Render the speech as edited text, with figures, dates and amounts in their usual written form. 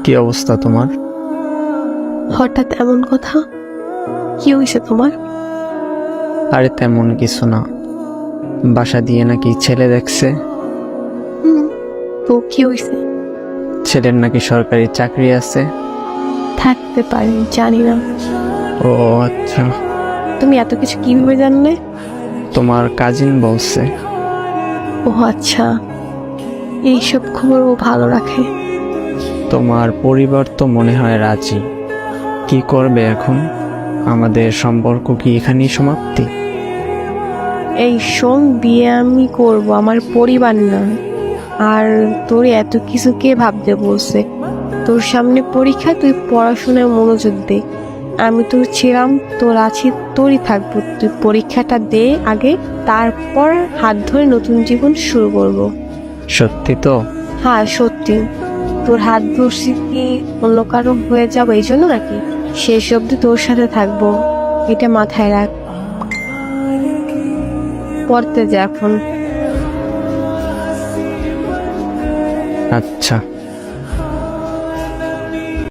কি অবস্থা তোমার? হঠাৎ এমন কথা? কি হয়েছে তোমার? আরে তেমন কিছু না, বাসা দিয়ে নাকি ছেলে দেখছে। তো কি হয়েছে? ছেলের নাকি সরকারি চাকরি আছে। থাকতে পারে, জানি না। ও আচ্ছা, তুমি এত কিছু কিভাবে জানলে? তোমার কাজিন বলছে। ও আচ্ছা, এইসব খবর ও ভালো রাখে। তোমার পরিবার তো মনে হয় রাজি। কি করবে এখন? আমাদের সম্পর্ক কি এখানেই সমাপ্তি? এই শোন, বিয়ে আমি করব, আমার পরিবার না। আর তোর এত কিছু কে ভাবতে বলছে? তোর সামনে পরীক্ষা, তুই পড়াশোনায় মনোযোগ দে। আমি তোর ছিলাম, তোর আছি, তোরই থাকবো। তুই পরীক্ষাটা দে আগে, তারপর হাত ধরে নতুন জীবন শুরু করব। সত্যি তো? হ্যাঁ সত্যি। তোর হাত ধরছি কি অন্য কারো হয়ে যাবো এই জন্য নাকি? শেষ অব্দি তোর সাথে থাকবো, এটা মাথায় রাখ। পড়তে যা এখন। আচ্ছা।